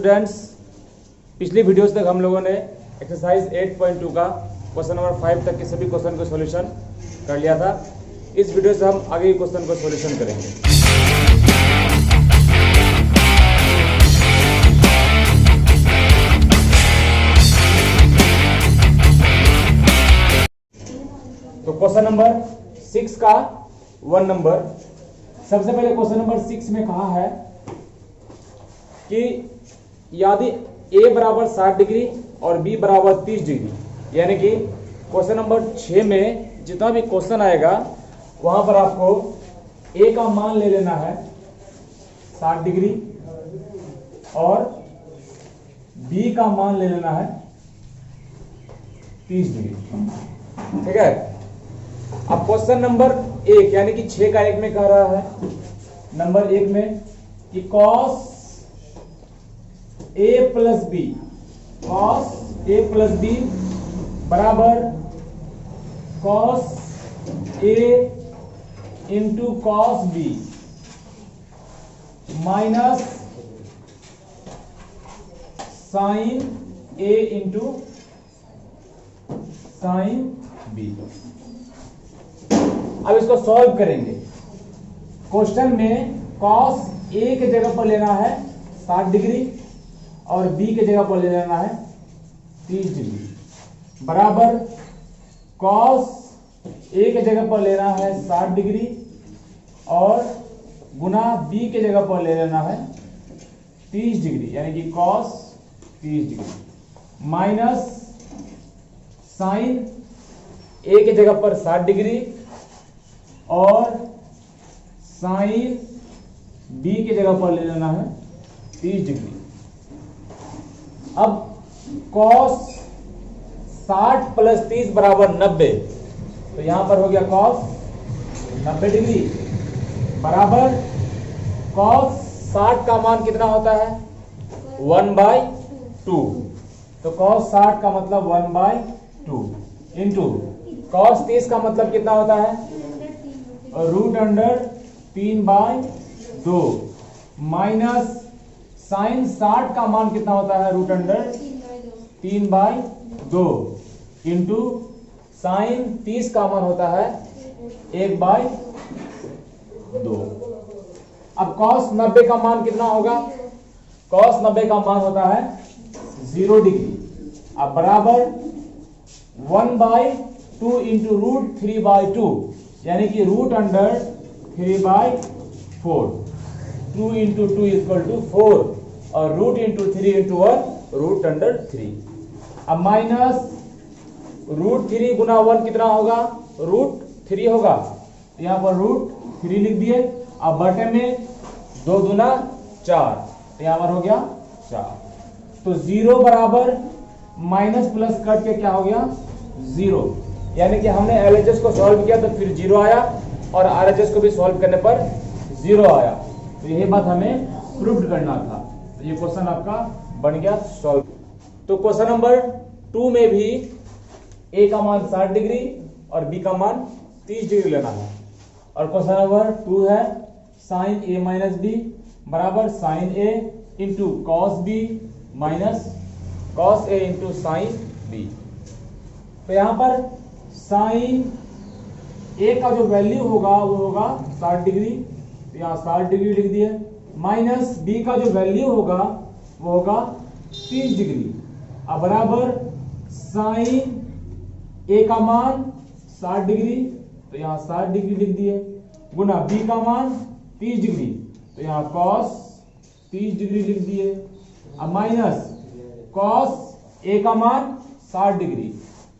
Students, पिछली videos तक हम लोगों ने एक्सरसाइज 8.2 का क्वेश्चन नंबर 5 तक के सभी क्वेश्चन को सॉल्यूशन कर लिया था। इस वीडियो से हम आगे के क्वेश्चन को सॉल्यूशन करेंगे। तो क्वेश्चन नंबर 6 का 1 नंबर, सबसे पहले क्वेश्चन नंबर 6 में कहा है कि यदि a बराबर 60 डिग्री और b बराबर 30 डिग्री, यानी कि क्वेश्चन नंबर 6 में जितना भी क्वेश्चन आएगा वहां पर आपको a का मान ले लेना है 60 डिग्री और b का मान ले लेना है 30 डिग्री। ठीक है। अब क्वेश्चन नंबर 1 यानी कि 6 का 1 में कह रहा है, नंबर 1 में कि cos a plus b, cos a plus b बराबर cos a into cos b minus sine a into sine b। अब इसको सॉल्व करेंगे। क्वेश्चन में cos a के जगह पर लेना है 60 डिग्री और b के जगह पर ले लेना है 30 डिग्री बराबर cos a के जगह पर लेना है 60 डिग्री और गुना b के जगह पर ले लेना है 30 डिग्री, यानी कि cos 30 degree minus sine a के जगह पर 60 डिग्री और साइन b के जगह पर ले लेना है 30 डिग्री। अब cos 60 प्लस 30 बराबर 90, तो यहां पर हो गया cos 90 डिग्री बराबर cos 60 का मान कितना होता है 1/2, तो cos 60 का मतलब 1/2 इंटू cos 30 का मतलब कितना होता है √3/2 माइनस साइन 60 का मान कितना होता है √3/2 इंटू साइन 30 का मान होता है 1/2। अब cos 90 का मान कितना होगा, cos 90 का मान होता है 0 डिग्री। अब बराबर 1/2 इंटू √3/2, यानी कि √3/4, 2 इंटू 2 इक्वल टू 4 और रूट इंटू 3 इंटू 1 √3। अब माइनस √3 गुना 1 कितना होगा √3 होगा, तो यहां पर √3 लिख दिए। अब बटे में 2 दूना 4, तो यहां पर हो गया 4। तो 0 बराबर माइनस प्लस कट के क्या हो गया 0, यानी कि हमने LHS को सॉल्व किया तो फिर 0 आया और RHS को भी सॉल्व करने पर 0 आया। तो यही बात हमें प्रूव करना था। तो ये क्वेश्चन आपका बन गया सॉल्व। तो क्वेश्चन नंबर 2 में भी a का मान 60 डिग्री और b का मान 30 डिग्री लेना है। और क्वेश्चन नंबर 2 है साइन a माइनस b बराबर sine a into cos b minus cos a into sine b। तो यहां पर साइन a का जो वैल्यू होगा वो होगा 60 डिग्री, तो यहाँ 60 डिग्री लिख दिए, माइनस b का जो वैल्यू होगा वो होगा 30 डिग्री। अब बराबर साइन a का मान 60 डिग्री, तो यहाँ 60 डिग्री लिख दिए, गुना b का मान 30 डिग्री, तो यहाँ cos 30 डिग्री लिख दिए। अब माइनस cos a का मान 60 डिग्री,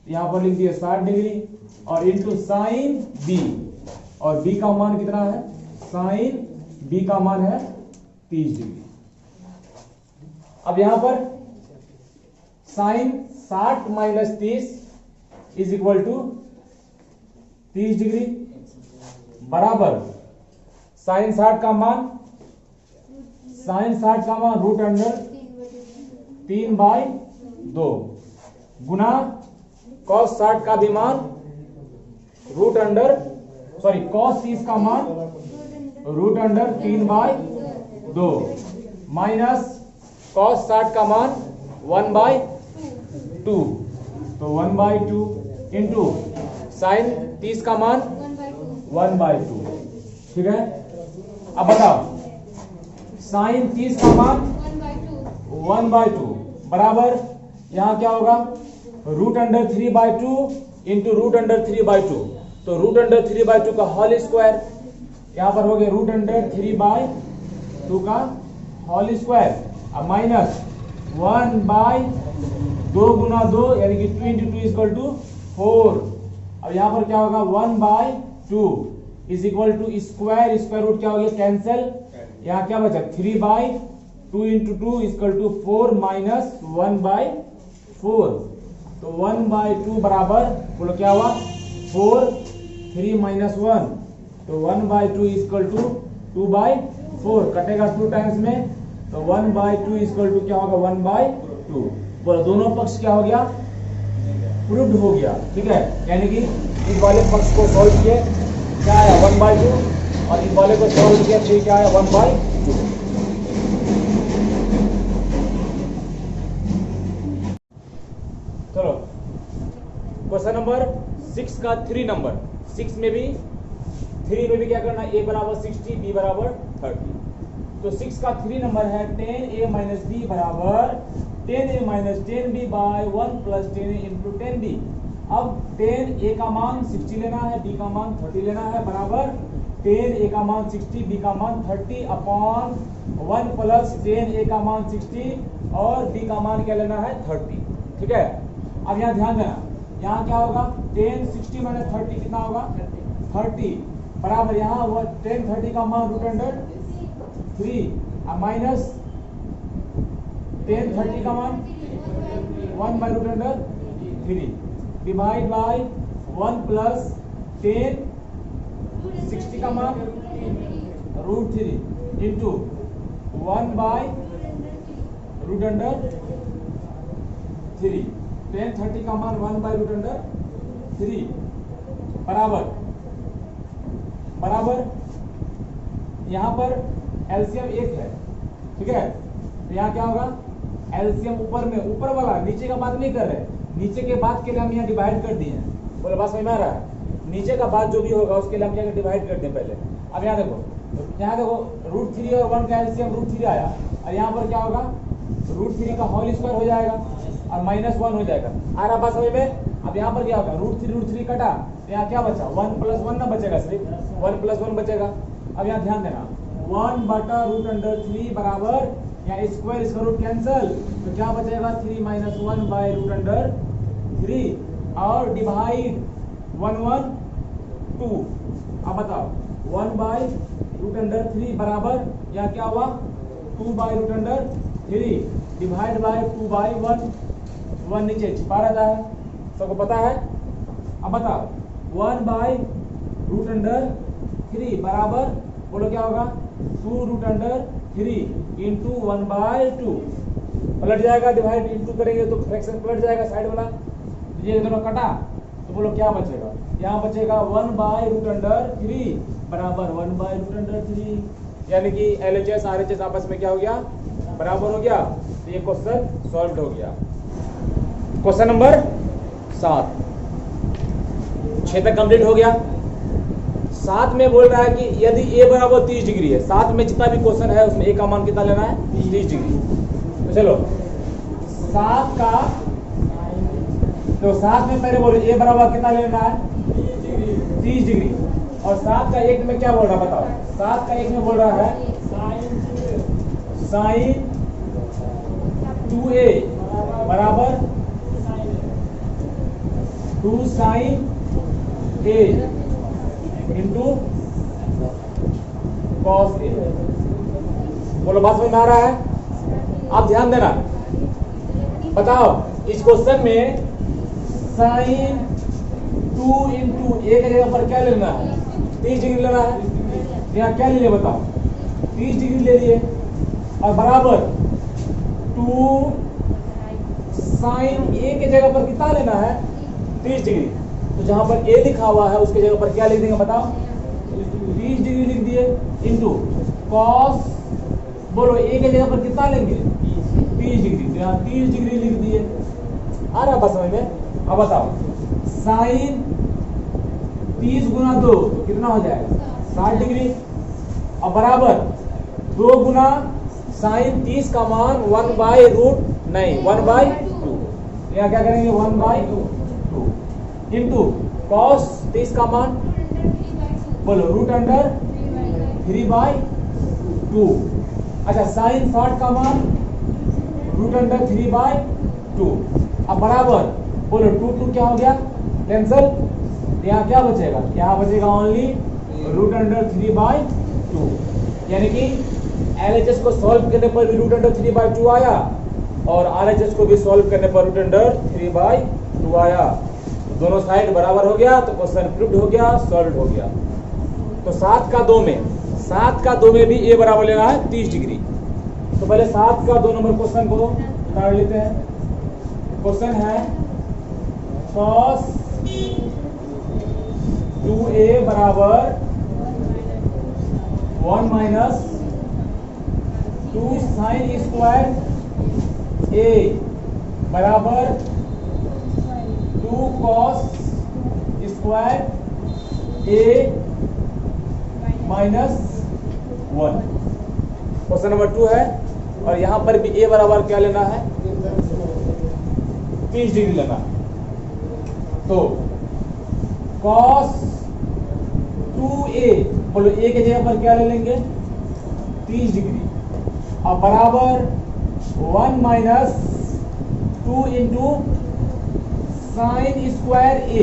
यहाँ पर लिख दिए 60 डिग्री और इंटू साइन b, और b का मान कितना है साइन b का मान है 30 डिग्री। अब यहां पर sine 60 minus 30 is equal to 30 degree बराबर साइन 60 का मान √3/2 गुना cos 60 का भी मान cos 30 का मान √3/2 माइनस cos 60 का मान 1/2, तो 1/2 इंटू sin 30 का मान 1/2। ठीक है, अब बताओ sin 30 का मान 1/2 बराबर यहाँ क्या होगा, √3/2 इंटू √3/2, तो √3/2 का होल स्क्वायर, यहाँ पर हो गया √3/2 का होल स्क्वायर, अब माइनस 1/2 गुना 2 यानी कि 2 इंटू 2 इक्वल टू 4। अब यहाँ पर क्या होगा 1/2 is equal to square, square root क्या हो गया कैंसिल, यहाँ क्या बचा 3/2 इंटू 2 इक्वल टू 4 माइनस 1/4, तो 1/2 बराबर बोलो क्या हुआ 4, 3 माइनस 1, तो 1/2 इक्वल टू 2/4, कटेगा 2 टाइम्स में, तो 1/2 इक्वल टू क्या होगा 1/2। बोलो दोनों पक्ष क्या हो गया, प्रूव्ड हो गया। ठीक है, यानी कि इस वाले पक्ष को सॉल्व किए क्या आया 1/2 और इस वाले को सॉल्व किया फिर क्या आया 1/2। चलो क्वेश्चन नंबर 6 का 3 नंबर, 6 में भी 3 में भी क्या करना, a बराबर 60 b बराबर 30, तो 6 का 3 नंबर है 10a माइनस b बराबर 10a minus 10b bye 1 plus 10a into 10b। अब 10a का मान 60 लेना है, b का मान 30 लेना है, बराबर 10a का मान 60 b का मान 30 अपॉन 1 प्लस 10a का मान 60 और b का मान क्या लेना है 30। ठीक है, अब यहाँ ध्यान देना, यहाँ क्या होगा 10 60 माइनस 30 कितना होगा 30, बराबर यहाँ 10 30 का मान √3 माइनस 10 30 का मान 1/√3 डिवाइड बाय 1 प्लस 10 60 का मान √3 इंटू 1/√3, 10 30 का मान 1/√3 बराबर यहाँ पर एलसीएम 1 है। ठीक है, तो यहाँ क्या होगा एलसीएम ऊपर में, ऊपर वाला, नीचे का बात नहीं कर रहे, नीचे के बाद के लिए हम यहाँ डिवाइड कर दिए हैं। बोले बात समझ में आ रहा है, नीचे का बात जो भी होगा उसके लिए हम क्या डिवाइड कर दें पहले। अब यहाँ देखो √3 और 1 का एलसीएम √3 आया, और यहाँ पर क्या होगा √3 का होल स्क्वायर हो जाएगा और माइनस 1 हो जाएगा। आ रहा बात समझ में। अब यहाँ पर क्या होगा √3 कटा, तो यहाँ क्या बचा 1 प्लस 1 ना बचेगा, सिर्फ 1 प्लस 1 बचेगा। अब यहाँ ध्यान देना 1/√3 बराबर यहाँ स्क्वायर इसका रूट कैंसल, तो क्या बचेगा 3 माइनस 1/√3 और डिवाइड 1 1 2। अब बताओ 1/√3 बराबर यहाँ क्या हुआ 2/√3 डिवाइड बाय 2/1, 1 नीचे छिपा रहता है, सबको पता है। अब बताओ 1/√3 बराबर बोलो क्या होगा 2√3 इंटू 1/2, पलट जाएगा, डिवाइड इंटू करेंगे तो फ्रैक्शन पलट जाएगा साइड वाला, ये दोनों कटा, तो बोलो क्या बचेगा, यहाँ बचेगा 1/√3 बराबर 1/√3, यानी कि LHS RHS आपस में क्या हो गया बराबर हो गया। तो ये क्वेश्चन सॉल्व हो गया। क्वेश्चन नंबर 7, 6 तक कंप्लीट हो गया। 7 में बोल रहा है कि यदि a बराबर 30 डिग्री है, 7 में जितना भी क्वेश्चन है उसमें a का मान कितना लेना है 30 डिग्री। तो चलो 7 का, तो 7 में पहले बोलो a बराबर कितना लेना है 30 डिग्री, और 7 का 1 में क्या बोल रहा है बताओ, 7 का 1 में बोल रहा है sin 2a बराबर 2 sin a into cos a। बोलो बात समझ में आ रहा है। आप ध्यान देना, बताओ इस क्वेश्चन में sin 2 इंटू a की जगह पर क्या लेना है 30 डिग्री लेना है, यहाँ क्या ले लिए बताओ 30 डिग्री ले लिए, और बराबर 2 sin a की जगह पर कितना लेना है 30 डिग्री। तो जहां पर a लिखा हुआ है उसके जगह पर क्या लिख देंगे बताओ 30 डिग्री लिख दिए, इंटू cos, बोलो a की जगह पर कितना लेंगे 30 डिग्री, तो यहाँ 30 डिग्री लिख दिए। आ रहा बस समझ में? अब बताओ साइन 30 गुना 2 तो कितना हो जाएगा 60 डिग्री। अब बराबर 2 गुना साइन 30 का मान 1/√2। यहाँ क्या करेंगे 1/2 इंटू कॉस 30 का मान बोलो √3/2। अच्छा साइन 60 का मान √3/2। अब बराबर बोलो 2 क्या हो गया कैंसल। यहाँ क्या बचेगा, यहाँ बचेगा ओनली √3/2। यानी कि LHS को सॉल्व करने पर भी √3/2 आया और RHS को भी सॉल्व करने पर √3/2 आया। दोनों साइड बराबर हो गया तो क्वेश्चन प्रूव्ड हो गया, सॉल्व हो गया। तो 7 का 2 में भी A बराबर लेना है 30 डिग्री। तो पहले 7 का 2 नंबर क्वेश्चन को उतार लेते हैं। क्वेश्चन है cos 2A बराबर 1 माइनस 2 साइन स्क्वायर A बराबर 2 cos square A minus 1। Question number 2 है और यहां पर भी A बराबर क्या लेना है 30 डिग्री लेना। तो cos 2A बोलो A के जगह पर क्या ले लेंगे 30 डिग्री। अब बराबर 1 minus 2 into sine square A।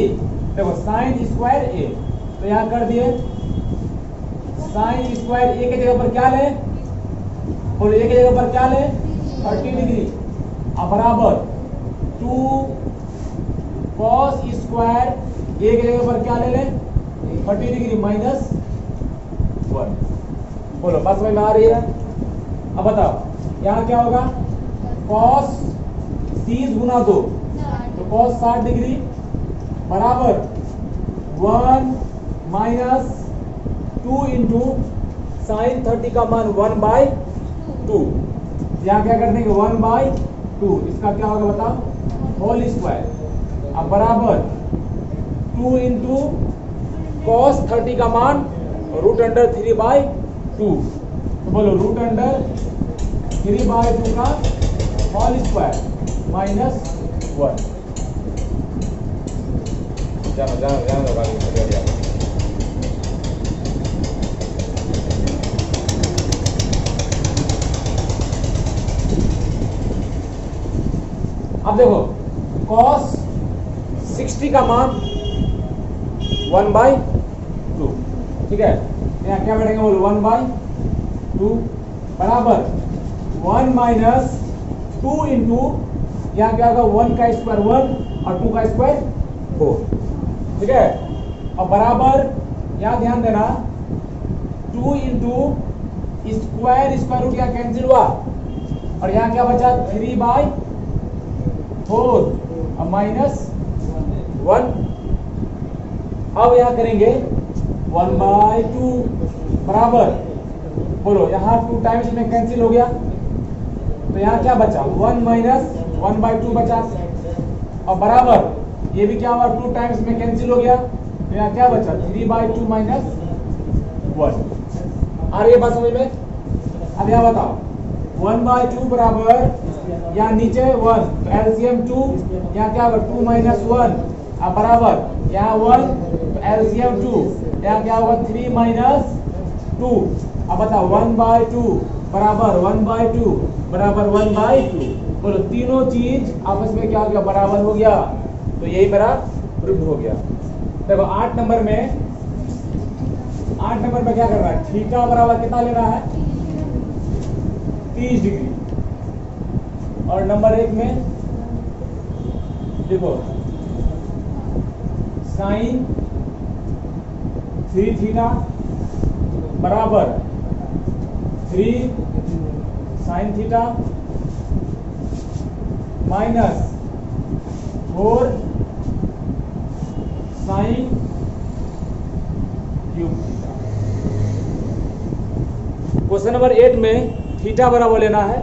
देखो साइन स्क्वायर A तो यहां कर दिए साइन स्क्वायर A के जगह पर क्या ले बोलो A के जगह पर क्या ले 30 डिग्री। अब बराबर 2 कॉस स्क्वायर A के जगह पर क्या ले 30 डिग्री माइनस 1। बोलो बात समझ में आ रही है। अब बताओ यहाँ क्या होगा cos 30 गुना 2 तो cos 60 डिग्री बराबर 1 माइनस 2 इंटू साइन 30 का मान 1/2। यहाँ क्या कर देंगे 1/2 इसका क्या होगा बताओ होल स्क्वायर। अब बराबर 2 इंटू कॉस 30 का मान √3/2। तो बोलो √3/2 का होल स्क्वायर माइनस 1। जानो अब देखो cos 60 का मान 1/2 ठीक है। यहाँ क्या बैठेगा बोलो 1/2 बराबर 1 माइनस 2 इंटू यहाँ क्या होगा 1 का स्क्वायर 1 और 2 का स्क्वायर 4 ठीक है। और बराबर यहाँ ध्यान देना 2 इंटू स्क्वायर रूट यहाँ कैंसिल हुआ और यहाँ क्या बचा 3/4 और माइनस 1। अब यहाँ करेंगे 1/2 बराबर बोलो यहाँ 2 टाइम्स में कैंसिल हो गया तो यहाँ क्या बचा 1 माइनस 1/2 बचा। और बराबर ये भी क्या हुआ 2 टाइम्स में कैंसिल हो गया तो यहाँ क्या बचा 3/2 माइनस 1। आ रही है बात समझ में। अब यहाँ बताओ 1/2 बराबर यहाँ नीचे 1 तो एलसीएम 2 यहाँ क्या होगा 2 माइनस 1। अब बराबर यहाँ 1 तो एलसीएम 2 यहाँ क्या होगा 3 माइनस 2। अब बताओ 1/2 बराबर 1/2 बराबर 1/2 बोलो तीनों चीज आपस में क्या हो गया बराबर हो गया। तो यही मेरा प्रूव हो गया। देखो 8 नंबर में क्या करना है थीटा बराबर कितना लेना है 30 डिग्री। और नंबर 1 में देखो साइन 3 थीटा बराबर 3 sine theta minus 4 sine cube theta. Question number 8 में थीटा बराबर लेना है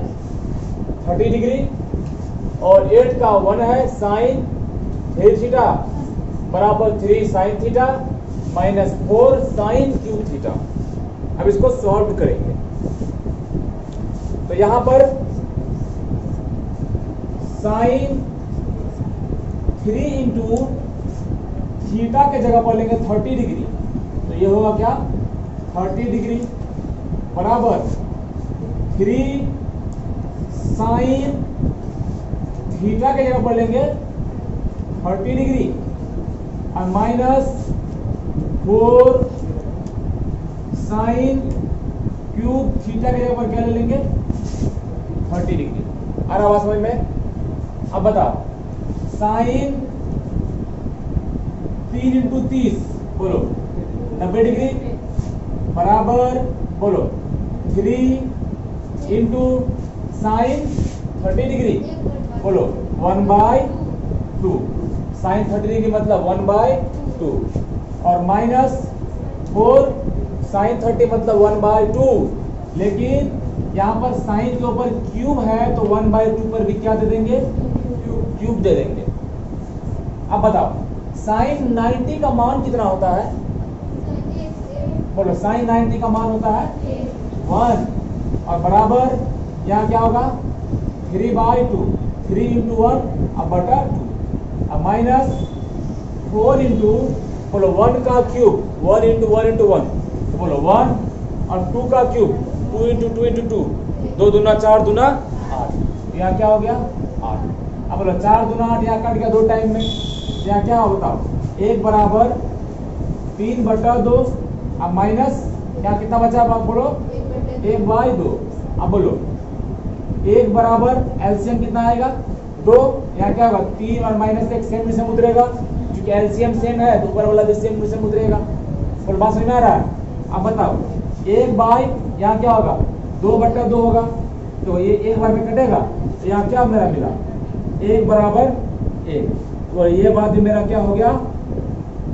30 डिग्री और 8 का 1 है साइन 3 थीटा बराबर 3 sine theta minus 4 sine cube theta. अब इसको सॉल्व करेंगे तो यहां पर साइन 3 इंटू थीटा के जगह पर लेंगे 30 डिग्री, तो ये होगा क्या 30 डिग्री बराबर 3 साइन थीटा के जगह पर लेंगे 30 डिग्री और माइनस 4 साइन क्यूब थीटा के जगह पर क्या ले लेंगे 30 डिग्री। आ रहा समझ में? अब बताओ साइन 3 इंटू 30 बोलो 90 डिग्री बराबर बोलो 3 इंटू साइन 30 डिग्री बोलो 1/2 साइन 30 डिग्री मतलब 1/2 और माइनस 4 साइन 30 मतलब 1/2, लेकिन यहाँ पर साइन के ऊपर क्यूब है तो 1/2 पर भी क्या दे देंगे क्यूब दे देंगे। अब बताओ साइन 90 का मान कितना होता है? बोलो साइन 90 का मान होता है 1 और बराबर यहाँ क्या होगा 3/2 3 इंटू 1 अब बटा 2 अब माइनस 4 इंटू बोलो 1 का क्यूब 1 इंटू 1 इंटू 1 बोलो 1 और 2 का क्यूब 2 इंटू 2 इंटू 2 2 दूना 4 दूना 8, यहाँ क्या हो गया 8। अब बोलो 4 दूना 8 यहाँ कट गया 2 टाइम में, यहाँ क्या हो बताओ 1 बराबर 3/2 अब माइनस यहाँ कितना बचा अब आप बोलो 1/2। अब बोलो 1 बराबर एलसीएम कितना आएगा 2, यहाँ क्या होगा 3 और माइनस 1 सेम में उतरेगा क्योंकि एलसीएम सेम है तो ऊपर वाला भी सेम में उतरेगा। बोलो बात समझ में आ रहा है? अब बताओ 1 बाई यहाँ क्या होगा 2/2 होगा तो ये 1 बार में कटेगा तो यहाँ क्या मेरा मिला 1 बराबर 1, तो ये बात भी मेरा क्या हो गया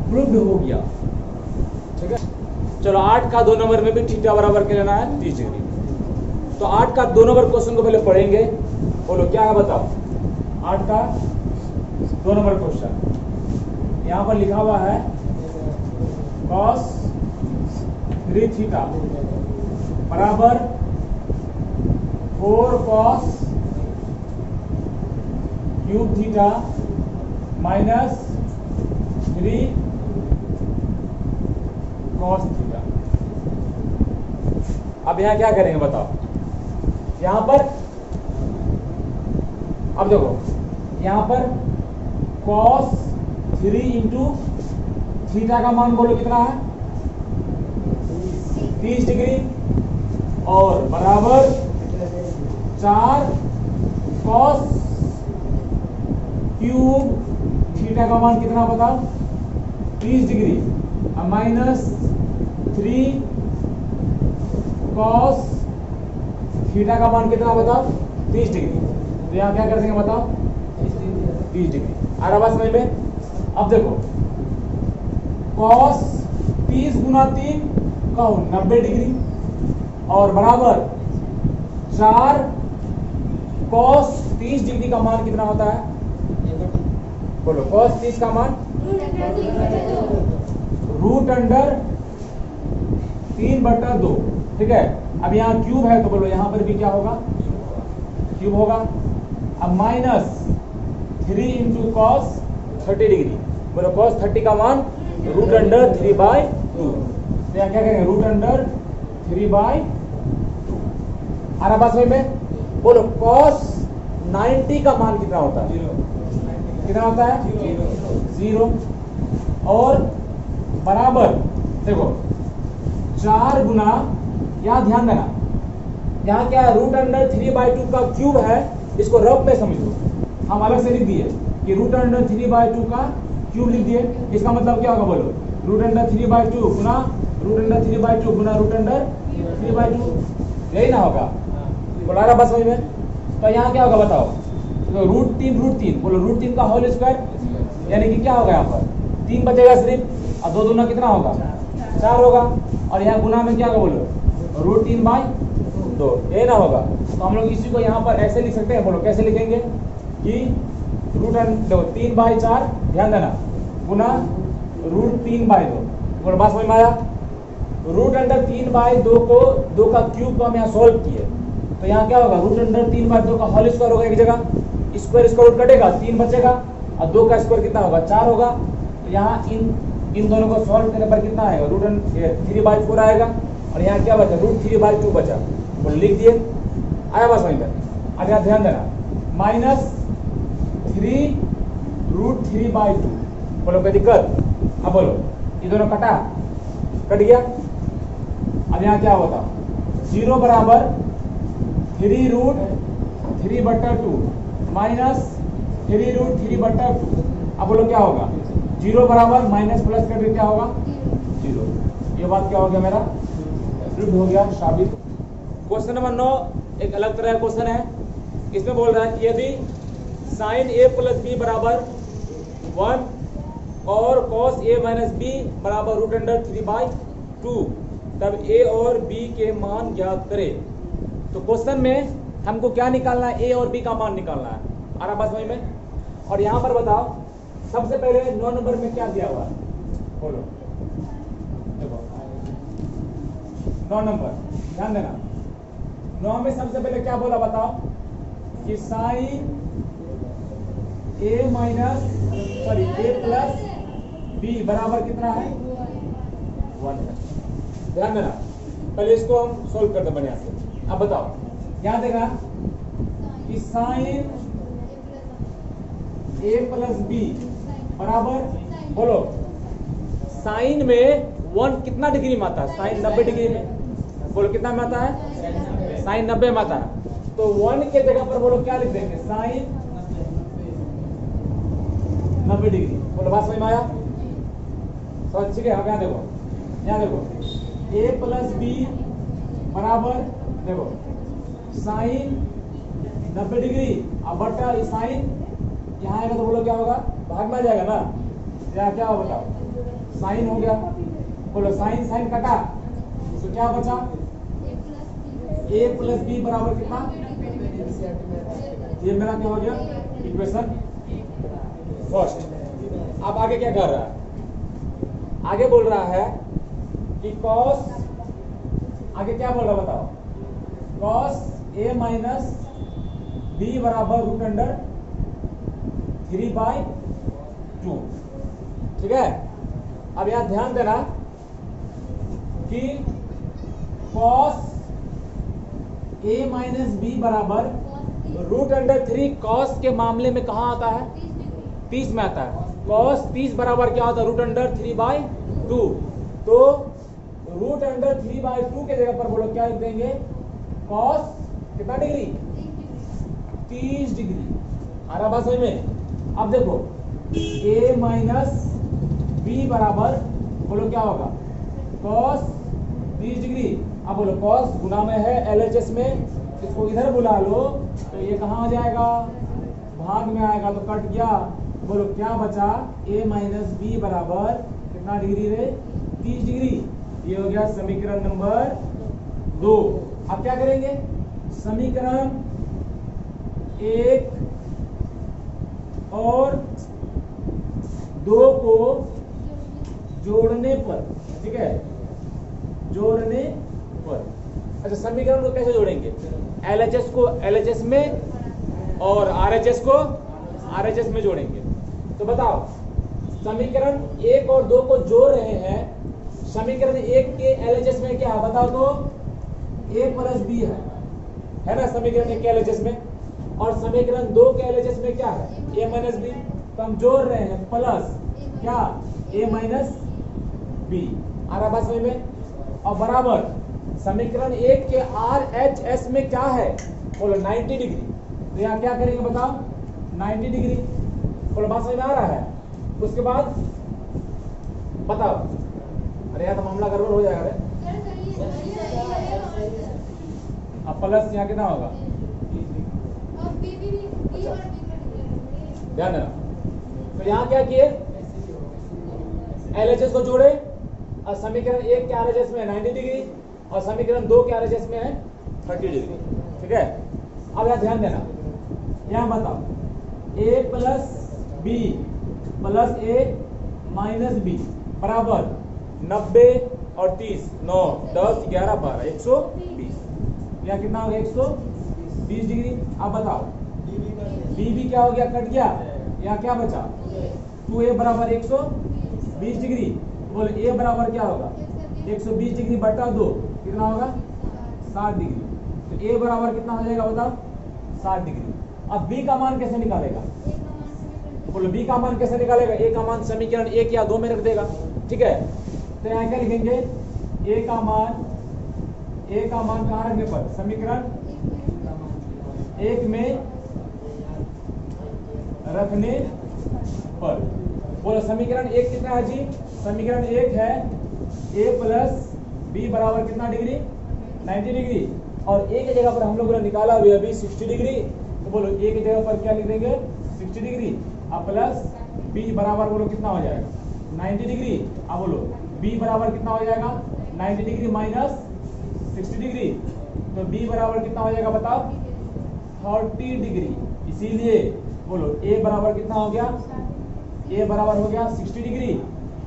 प्रूव्ड हो गया। ठीक है चलो 8 का 2 नंबर में भी थीटा बराबर क्या लेना है 30 डिग्री। तो 8 का 2 नंबर क्वेश्चन को पहले पढ़ेंगे। बोलो क्या है बताओ 8 का 2 नंबर क्वेश्चन यहाँ पर लिखा हुआ है cos 3 थीटा बराबर 4 cos cube theta minus 3 cos theta. अब यहाँ क्या करेंगे बताओ यहाँ पर अब देखो यहाँ पर cos 3 इंटू थीटा का मान बोलो कितना है 30 डिग्री और बराबर 4 cos क्यूब थीटा का मान कितना बताओ 30 डिग्री और माइनस 3 cos थीटा का मान कितना बताओ 30 डिग्री। तो यहाँ क्या कर देंगे बताओ 30 डिग्री। आ रहा बात समझ में? अब देखो cos 30 गुना 3 का 90 डिग्री और बराबर 4 cos 30 डिग्री का मान कितना होता है बोलो cos 30 का मान √3/2। ठीक है अब यहाँ क्यूब है तो बोलो यहाँ पर भी क्या होगा क्यूब होगा। अब माइनस 3 इंटू cos 30 डिग्री बोलो cos 30 का मान √3/2। तो यहाँ क्या करेंगे √3/2। आ रहा बात समझ में? बोलो cos 90 का मान कितना होता है कितना होता है 0 और बराबर देखो 4 गुना यहाँ ध्यान देना यहाँ क्या है √3/2 का क्यूब है, इसको रफ में समझ लो। हम अलग से लिख दिए कि √3/2 का क्यूब लिख दिए। इसका मतलब क्या होगा बोलो √3/2 गुना √3/2 गुना √3/2 यही ना होगा। बोला रहा बस समझ में? तो यहाँ क्या होगा बताओ तो √3 बोलो √3 का होल स्क्वायर यानी कि क्या होगा यहाँ पर 3 बचेगा सिर्फ और 2 दूना कितना होगा 4 होगा और यहाँ गुना में क्या होगा बोलो √3/2 2, ये ना होगा तो हम लोग इसी को यहाँ पर ऐसे लिख सकते हैं। बोलो कैसे लिखेंगे कि रूट देखो 3/4 ध्यान देना गुना √3/2। बोलो बात समझ में आया। √3/2 को 2 का क्यूब को हम यहाँ सोल्व किए तो यहाँ क्या होगा √3/2 का होल स्क्वायर होगा एक जगह, स्क्वायर इसका रूट कटेगा 3 बचेगा और 2 का स्क्वायर कितना होगा 4 होगा। तो यहाँ इन दोनों को सॉल्व करने पर कितना आएगा √3/4 आएगा और यहाँ क्या बचा √3/2 बचा। बोलो लिख दिए, आया बात समझ में। अब यहाँ ध्यान देना -3√3/2। बोलो कोई दिक्कत। अब बोलो ये दोनों कट गया। अब यहाँ क्या होता 0 बराबर 3√3/2 माइनस 3√3/2। अब बोलो क्या होगा 0 बराबर माइनस प्लस करके क्या होगा 0। ये बात क्या हो गया मेरा प्रूव हो गया, साबित। क्वेश्चन नंबर 9 एक अलग तरह का क्वेश्चन है। इसमें बोल रहा है कि यदि sin a + b बराबर 1 और cos a - b बराबर √3/2 तब a और b के मान ज्ञात करें। तो क्वेश्चन में हमको क्या निकालना है, a और b का मान निकालना है। आ रहा बात समझ में। और यहाँ पर बताओ सबसे पहले 9 नंबर में क्या दिया हुआ है, बोलो देखो 9 नंबर ध्यान देना। 9 में सबसे पहले क्या बोला बताओ कि sin a + b बराबर कितना है 1 है। ध्यान देना पहले इसको हम सोल्व करते हैं बढ़िया से। अब बताओ यहाँ देखा कि sin a + b बराबर बोलो साइन में 1 कितना डिग्री में आता है, साइन 90 डिग्री में। बोलो कितना में आता है साइन 90 में आता है। तो 1 के जगह पर बोलो क्या लिख देंगे साइन 90 डिग्री। बोलो बात समझ में आया, समझ ठीक है। अब यहाँ देखो a + b बराबर देखो साइन 90 डिग्री अब बटा साइन यहाँ आएगा तो बोलो क्या होगा भाग में आ जाएगा ना। यहाँ क्या होगा बताओ साइन हो गया। बोलो साइन कटा तो क्या बचा a + b बराबर कितना, ये मेरा क्या हो गया इक्वेशन फर्स्ट। अब आगे क्या कर रहा है, आगे बोल रहा है कि cos आगे क्या बोल रहा है बताओ cos a - b बराबर √3/2। ठीक है। अब यहां ध्यान देना कि cos a - b बराबर √3 cos के मामले में कहां आता है 30 में आता है। cos 30 बराबर क्या होता है √3/2। तो √3/2 के जगह पर बोलो क्या लिख देंगे cos कितना डिग्री 30 डिग्री। आ रहा बात समझ में। अब देखो a - b बराबर बोलो क्या होगा cos 30 डिग्री। अब बोलो cos गुना में है LHS में, इसको इधर बुला लो तो ये कहां आ जाएगा भाग में आएगा तो कट गया। बोलो क्या बचा a - b बराबर कितना डिग्री रे 30 डिग्री। ये हो गया समीकरण नंबर 2। अब क्या करेंगे समीकरण 1 और 2 को जोड़ने पर, ठीक है जोड़ने पर। अच्छा समीकरण को कैसे जोड़ेंगे LHS को LHS में और RHS को RHS में जोड़ेंगे। तो बताओ समीकरण 1 और 2 को जोड़ रहे हैं। समीकरण 1 के LHS में क्या है बताओ तो a + b है ना समीकरण 1 के LHS में। और समीकरण 2 के LHS में क्या है a - b। तो हम जोड़ रहे हैं प्लस क्या a - b। आ रहा बात समझ में। और बराबर समीकरण 1 के RHS में क्या है बोलो 90 डिग्री। तो यहाँ क्या करेंगे बताओ 90 डिग्री। बोलो बात समझ में आ रहा है। उसके बाद बताओ अरे यार तो मामला गड़बड़ हो जाएगा रे। अब प्लस यहाँ कितना होगा ध्यान देना। तो यहाँ क्या किए LHS को जोड़े और समीकरण 1 के RHS में 90 डिग्री और समीकरण 2 के RHS में है 30 डिग्री। ठीक है, अब यहाँ ध्यान देना, यहाँ बताओ a plus b plus a minus b बराबर 90 और 30, 9, 10, 11, 12, 120। यहाँ कितना हो गया? 120 डिग्री। अब बताओ बी क्या हो गया? कट गया। यहाँ क्या बचा? 2a बराबर 120 डिग्री। बोले a बराबर क्या होगा? 120 डिग्री बटा 2 कितना होगा? 60 डिग्री। तो a बराबर कितना हो जाएगा बताओ? 60 डिग्री। अब b का मान कैसे निकालेगा? बोलो b का मान कैसे निकालेगा? a का मान समीकरण 1 या 2 में रख देगा। ठीक है, तो यहाँ क्या लिखेंगे? a का मान कहाँ रखने पर? समीकरण 1 में रखने पर। बोलो समीकरण 1 कितना है जी? समीकरण 1 है a प्लस बी बराबर कितना डिग्री? 90 डिग्री। और a की जगह पर हम लोगों ने निकाला हुआ अभी 60 डिग्री। तो बोलो a की जगह पर क्या लिख देंगे? 60 डिग्री। अब प्लस b बराबर बोलो कितना हो जाएगा? 90 डिग्री। अब बोलो b बराबर कितना हो जाएगा? 90 डिग्री माइनस 60 डिग्री। तो b बराबर कितना हो जाएगा बताओ? 30 डिग्री। इसीलिए बोलो a बराबर कितना हो गया? a बराबर हो गया 60 डिग्री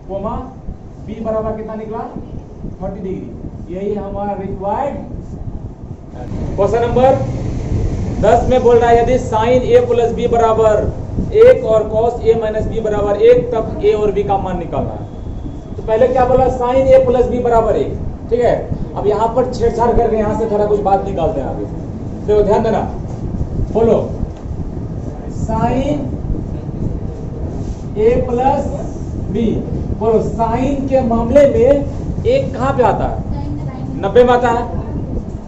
कोमा b बराबर कितना निकला? 30 डिग्री। यही हमारा रिक्वायर्ड। क्वेश्चन नंबर 10 में बोल रहा है यदि साइन a प्लस बी बराबर 1 और कॉस a माइनस बी बराबर 1 तब a और b का मान निकालना है। तो पहले क्या बोला? साइन a प्लस बी बराबर 1। ठीक है, अब यहाँ पर छेड़छाड़ करके यहाँ से थोड़ा कुछ बात निकालते हैं आगे। तो ध्यान देना, बोलो साइन a प्लस बी। बोलो साइन के मामले में एक कहाँ पे आता है? 90 में आता है।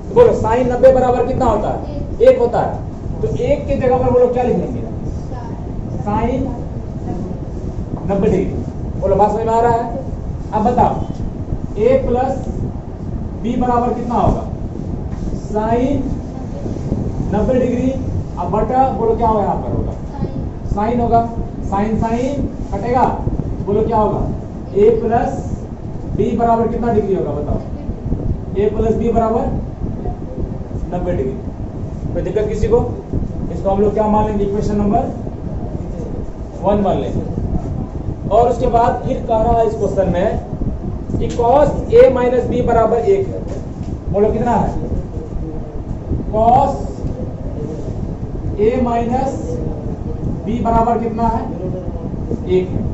तो बोलो साइन 90 बराबर कितना होता है? 1 होता है। तो 1 की जगह पर बोलो क्या लिखेंगे? Sine 90 degree. बोलो बात समझ में आ रहा है? अब बताओ a प्लस बी बराबर कितना होगा? Sine 90 degree. अब बटा बोलो क्या होगा? यहाँ पर होगा साइन होगा। साइन साइन कटेगा। बोलो क्या होगा? a प्लस बी बराबर कितना डिग्री होगा बताओ? a प्लस बी बराबर 90 डिग्री। कोई दिक्कत किसी को? इसको हम लोग क्या मान लेंगे? इक्वेशन नंबर 1 मान लेंगे। और उसके बाद फिर कह रहा है इस क्वेश्चन में कि cos a माइनस बी बराबर 1 है। बोलो कितना है? cos a माइनस बी बराबर कितना है? 1 है।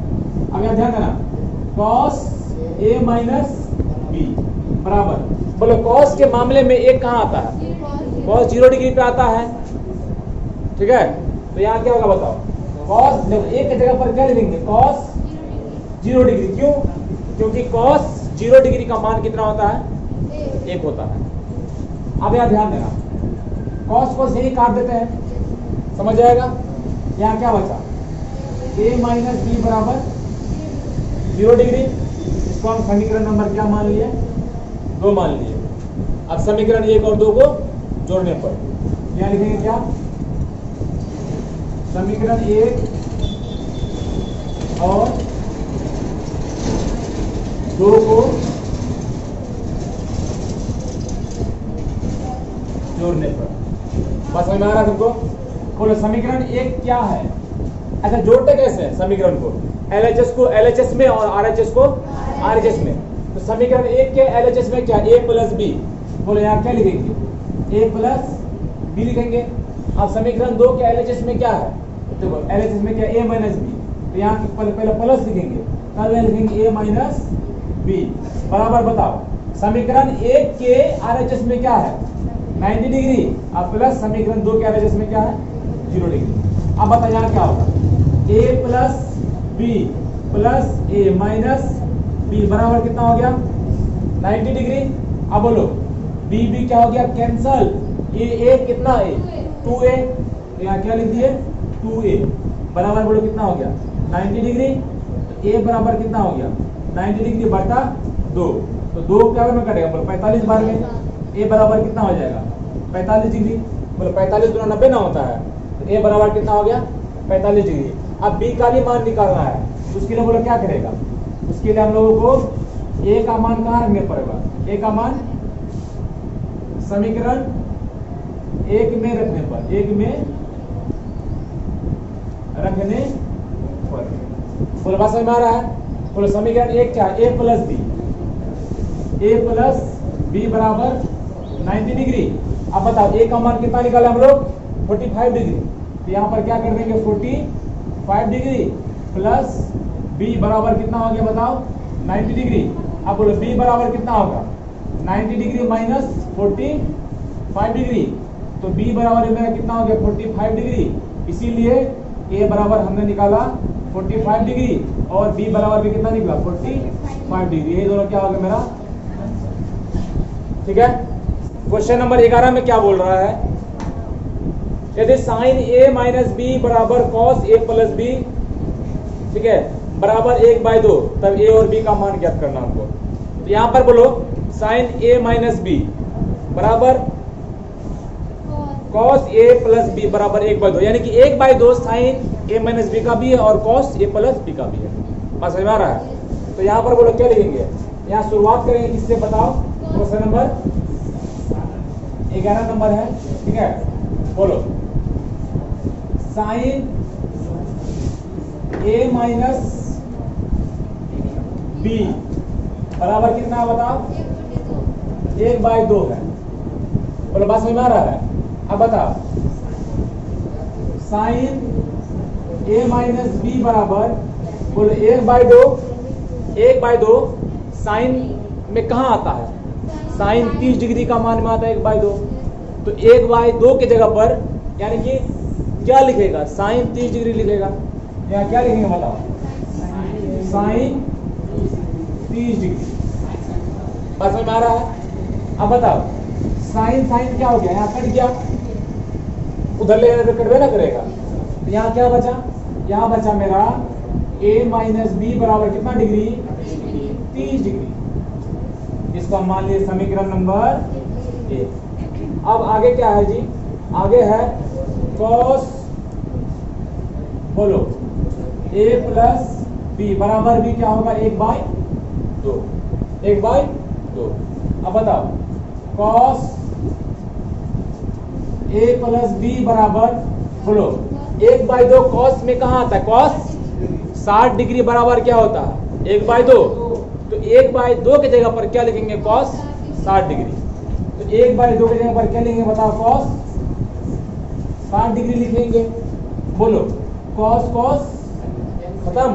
अब यहाँ ध्यान देना, cos a माइनस बी बराबर, बोलो cos के मामले में 1 कहाँ आता है? cos 0 डिग्री पे आता है। ठीक है, तो यहाँ क्या होगा बताओ? cos देखो 1 की जगह पर क्या लिखेंगे? cos 0 degree. क्यों? क्योंकि cos 0 डिग्री का मान कितना होता है? 1 होता है। अब यहाँ ध्यान देना, cos को यही काट देते हैं, समझ जाएगा। यहाँ क्या बचा? a माइनस बी बराबर 0 डिग्री। इसको हम समीकरण नंबर क्या मान लिए? 2 मान लिए। अब समीकरण 1 और 2 को जोड़ने पर क्या लिखेंगे? क्या समीकरण 1 और 2 को जोड़ने पर। बस समझ में आ रहा है तुमको? बोलो समीकरण 1 क्या है? अच्छा जोड़ते कैसे हैं समीकरण को? LHS को LHS में और RHS को RHS में। तो समीकरण 1 के LHS में क्या? a plus b. बोलो यहाँ क्या लिखेंगे? a प्लस बी लिखेंगे। अब समीकरण 2 के LHS में क्या है? देखो LHS में क्या? a minus b. तो यहाँ पहले प्लस लिखेंगे, तब यहाँ लिखेंगे a माइनस बी बराबर। बताओ समीकरण 1 के RHS में क्या है? 90 डिग्री। अब प्लस समीकरण 2 के RHS में क्या है? 0 डिग्री। अब बताओ यहाँ क्या होगा? a plus b plus a minus b बराबर कितना हो गया? 90 डिग्री। अब बोलो b b क्या हो गया? कैंसल। a कितना है? 2a। यहाँ क्या लिख दिए? 2a बराबर बोलो कितना हो गया? 90 डिग्री। a बराबर कितना हो गया? 90 डिग्री बटा 2। तो 2 क्या में कटेगा? बोलो 45 बार में a बराबर कितना हो जाएगा? 45 डिग्री। बोलो 45 गुना 90 ना होता है, तो a बराबर कितना हो गया? 45 डिग्री। अब b का भी मान निकालना है, उसके लिए बोलो क्या करेगा? उसके लिए हम लोगों को a का मान कहाँ रखने पड़ेगा? a का मान समीकरण एक में रखने पर, एक में रखने पर। बोलो बात समझ में आ रहा है? बोलो समीकरण एक क्या है? ए प्लस बी बराबर 90 डिग्री। अब बताओ ए का मान कितना निकाला हम लोग? 45 डिग्री। तो यहाँ पर क्या कर देंगे? 45 डिग्री प्लस बी बराबर कितना हो गया बताओ? 90 डिग्री। अब बोलो बी बराबर कितना होगा? 90 डिग्री माइनस 45 डिग्री। तो बी बराबर मेरा कितना हो गया? 45 डिग्री। इसीलिए ए बराबर हमने निकाला 45 डिग्री और बी बराबर भी कितना निकला? 45 डिग्री। ये दोनों क्या हो गया मेरा? ठीक है। क्वेश्चन नंबर 11 में क्या बोल रहा है? यदि साइन ए माइनस बी बराबर कॉस ए प्लस बी, ठीक है, बराबर 1/2, तब ए और बी का मान ज्ञात करना हमको। तो यहां पर बोलो साइन ए माइनस बी बराबर कॉस ए प्लस बी बराबर 1/2, यानी कि 1/2 साइन ए माइनस बी का भी है और कॉस ए प्लस बी का भी है। बात समझ में आ रहा है? तो यहाँ पर बोलो क्या लिखेंगे? यहाँ शुरुआत करेंगे किससे बताओ? क्वेश्चन नंबर 11 नंबर है, ठीक है। बोलो साइन ए माइनस बी बराबर कितना है बताओ? 1/2 है। बोलो बात समझ में आ रहा है? अब बताओ साइन ए माइनस बी बराबर, बोलो 1/2 साइन में कहाँ आता है? साइन 30 डिग्री का मान में आता है 1/2। तो 1/2 की जगह पर यानी कि क्या लिखेगा? साइन 30 डिग्री लिखेगा। यहाँ क्या लिखेंगे बताओ? Sine 30 degree. बात समझ में आ रहा है? अब बताओ साइन क्या हो गया? यहाँ कट गया, उधर ले जाकर कटवे ना करेगा। तो यहाँ क्या बचा? यहाँ बचा मेरा a माइनस बी बराबर कितना डिग्री? 30 डिग्री। इसको हम मान लिए समीकरण नंबर 1। अब आगे क्या है जी? आगे है cos, बोलो a प्लस बी बराबर भी क्या होगा? 1/2। 1/2। अब बताओ cos a प्लस बी बराबर, बोलो 1/2 cos में कहाँ आता है? cos 60 डिग्री बराबर क्या होता है? 1/2। तो 1/2 के जगह पर क्या लिखेंगे? cos 60 degree. तो 1/2 के जगह पर क्या लिखेंगे बताओ? cos 60 डिग्री लिखेंगे। बोलो cos खत्म।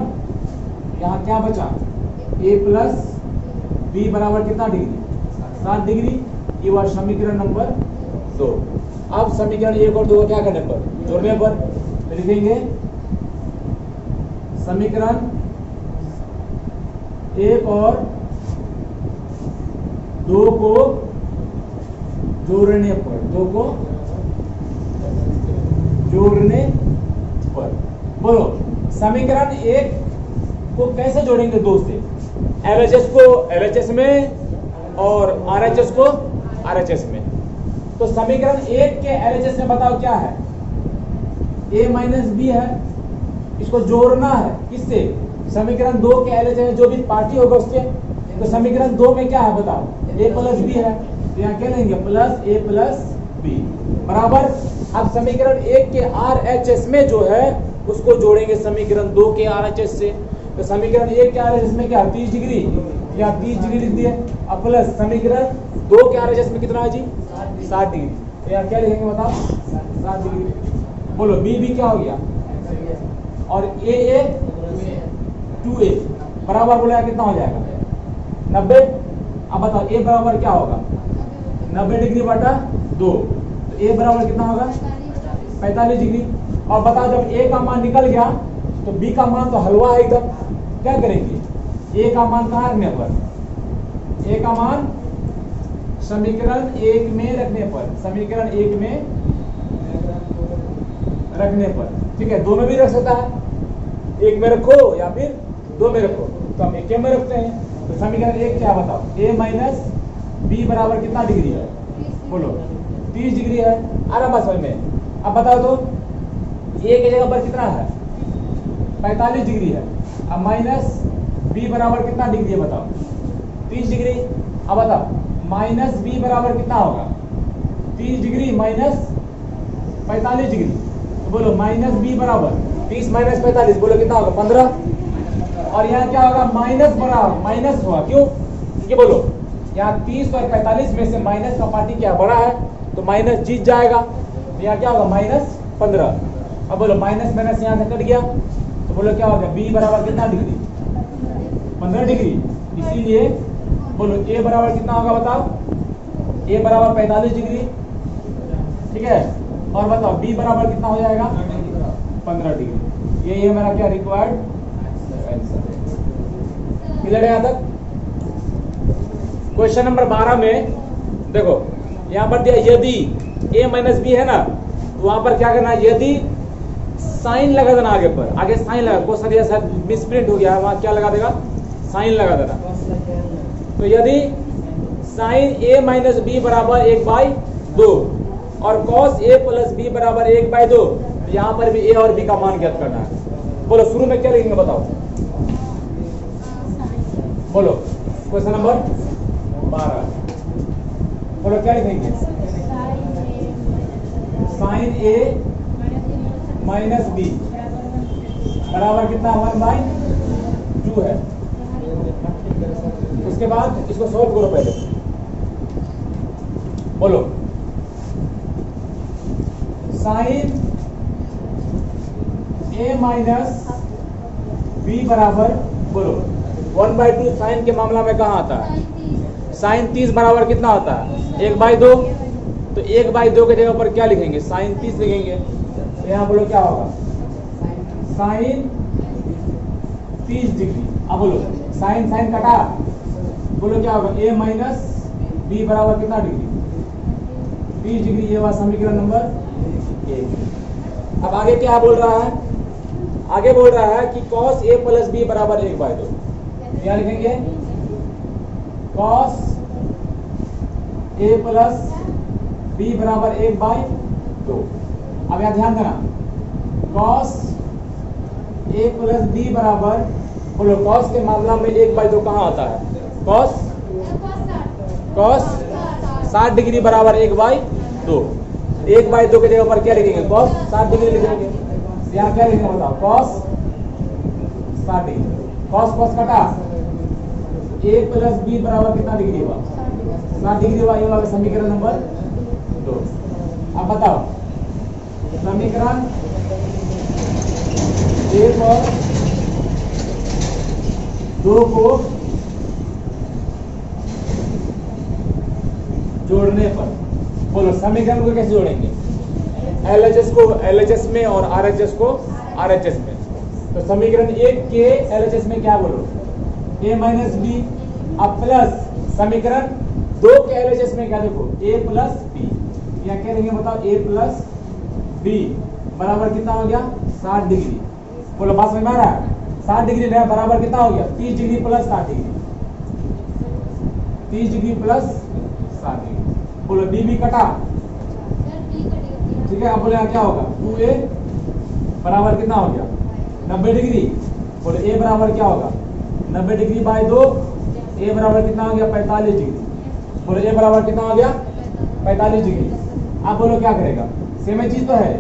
यहाँ क्या बचा? a प्लस बी बराबर कितना डिग्री? 60 डिग्री। ये हुआ समीकरण नंबर 2। अब समीकरण 1 और 2 क्या करने पर? जोड़ने पर। तो लिखेंगे समीकरण 1 और 2 को जोड़ने पर, 2 को जोड़ने पर। बोलो समीकरण 1 को कैसे जोड़ेंगे? 2 से। LHS को LHS में और RHS को RHS में। तो समीकरण 1 के LHS में बताओ क्या है? a माइनस बी है। इसको जोड़ना है किससे? समीकरण 2 के LHS में जो भी पार्टी होगा उससे। तो समीकरण 2 में क्या है बताओ? a प्लस बी है। तो यहाँ क्या लेंगे? प्लस a प्लस बी बराबर। अब समीकरण 1 के RHS में जो है उसको जोड़ेंगे समीकरण 2 के RHS से। तो समीकरण 1 के RHS में क्या? 30 डिग्री। या 30 डिग्री लिख दिए। अब प्लस समीकरण 2 के RHS में कितना है जी? 60 डिग्री। तो यहाँ क्या लिखेंगे बताओ? 60 डिग्री। बोलो बी क्या हो गया? और a 2a बराबर, बोला कितना हो जाएगा? 90। अब बताओ a बराबर क्या होगा? 90 डिग्री बटा 2। तो a बराबर कितना होगा? 45 डिग्री। और बताओ जब a का मान निकल गया तो b का मान तो हलवा है एकदम। क्या करेंगे? a का मान कहाँ रखने पर? a का मान समीकरण 1 में रखने पर। समीकरण 1 में रखने पर, ठीक है। दोनों भी रख सकता है, 1 में रखो या फिर 2 में रखो। तो हम 1 में रखते हैं। तो समीकरण 1 क्या बताओ? a माइनस बी बराबर कितना डिग्री है? बोलो 30 डिग्री है। आराम बात समझ में। अब बताओ तो a की जगह पर कितना है? 45 डिग्री है। अब माइनस बी बराबर कितना डिग्री है बताओ? 30 डिग्री। अब बताओ माइनस बी बराबर कितना होगा? 30 डिग्री माइनस 45 डिग्री। तो बोलो माइनस बी बराबर 30 माइनस 45, बोलो कितना होगा 15। और यहाँ क्या होगा माइनस बराबर माइनस हुआ, क्यों? क्योंकि बोलो यहाँ 30 और 45 में से माइनस का पार्टी क्या बड़ा है, तो माइनस जीत जाएगा। तो यहाँ क्या होगा -15। अब बोलो माइनस माइनस यहाँ से कट गया, तो बोलो क्या होगा बी बराबर कितना डिग्री 15 डिग्री। इसीलिए बोलो ए बराबर कितना होगा बताओ, ए बराबर 45 डिग्री, ठीक है। और बताओ बी बराबर कितना हो जाएगा 15 डिग्री। ये हमारा क्या रिक्वायर्ड आंसर है। क्लियर है यहाँ तक? क्वेश्चन नंबर 12 में देखो यहाँ पर दिया यदि a माइनस बी है ना, तो वहां पर क्या करना है, यदि साइन लगा देना आगे पर, आगे साइन लगा, बहुत सारी ऐसा मिसप्रिंट हो गया है, वहां क्या लगा देगा साइन लगा देना। तो यदि साइन a माइनस बी बराबर 1/2 और cos a प्लस बी बराबर 1/2, तो यहाँ पर भी a और b का मान ज्ञात करना है। बोलो शुरू में क्या लिखेंगे बताओ, बोलो क्वेश्चन नंबर 12, बोलो क्या लिखेंगे, साइन a माइनस बी बराबर कितना 1/2 है। उसके बाद इसको सॉल्व करो पहले, बोलो साइन a माइनस बी बराबर, बोलो 1/2 साइन के मामला में कहाँ आता है, साइन 30 बराबर कितना होता है 1/2। तो 1/2 के जगह पर क्या लिखेंगे साइन 30 लिखेंगे। तो यहाँ बोलो क्या होगा साइन 30 डिग्री। अब बोलो साइन साइन कटा, बोलो क्या होगा a माइनस बी बराबर कितना डिग्री 30 डिग्री। ये हुआ समीकरण नंबर 1। अब आगे क्या बोल रहा है, आगे बोल रहा है कि cos a प्लस बी बराबर 1/2। क्या लिखेंगे cos a प्लस बी बराबर 1/2। अब यहाँ ध्यान देना cos a प्लस बी बराबर, बोलो cos के मामला में 1/2 कहाँ आता है, cos 60 डिग्री बराबर 1/2। 1/2 के जगह पर क्या लिखेंगे cos 60 डिग्री लिखेंगे। यहाँ क्या लिखेंगे बताओ cos 60 डिग्री, cos कटा, a प्लस बी बराबर कितना डिग्री हुआ 60 डिग्री हुआ। ये वाला समीकरण नंबर 2। अब बताओ समीकरण 1 और 2 को जोड़ने पर, बोलो समीकरण को कैसे जोड़ेंगे, LHS को LHS में और RHS को RHS में। तो समीकरण 1 के LHS में क्या बोलो a माइनस बी, अब प्लस समीकरण 2 के LHS में क्या देखो a प्लस बी। यहाँ क्या देंगे बताओ a प्लस बी बराबर कितना हो गया 60 डिग्री। बोलो बात समझ में आ रहा है, 60 डिग्री बराबर कितना हो गया 30 degree plus 60 degree, 30 degree plus 60 degree. बोलो बी भी कटा, ठीक है। अब बोले यहाँ क्या होगा 2a बराबर कितना हो गया 90 डिग्री। बोले a बराबर क्या होगा 90 डिग्री बाय 2, a बराबर कितना हो गया 45 डिग्री। बोले a बराबर कितना हो गया 45 डिग्री। आप बोलो क्या करेगा, सेम चीज तो है,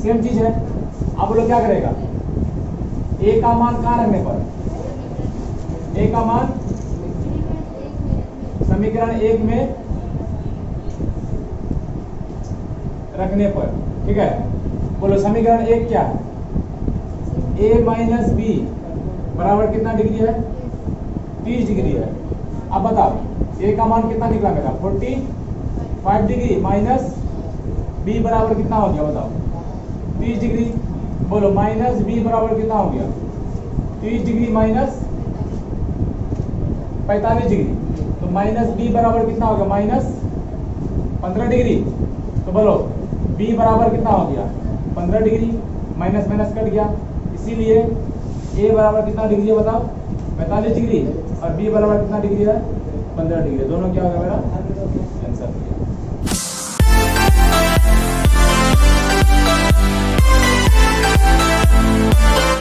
सेम चीज है। आप बोलो क्या करेगा, a का मान कहाँ रखने पर, a का मान समीकरण 1 में रखने पर, ठीक है। बोलो समीकरण 1 क्या है, a माइनस बी बराबर कितना डिग्री है 30 डिग्री है। अब बताओ a का मान कितना निकला मेरा 45 डिग्री माइनस b बराबर कितना हो गया बताओ 30 डिग्री। बोलो माइनस b बराबर कितना हो गया 30 डिग्री माइनस 45 डिग्री। तो माइनस b बराबर कितना हो गया -15 डिग्री। तो बोलो b बराबर कितना हो गया 15 डिग्री, माइनस माइनस कट गया। इसीलिए a बराबर कितना डिग्री है बताओ 45 डिग्री और b बराबर कितना डिग्री है 15 डिग्री। दोनों क्या होगा मेरा आंसर।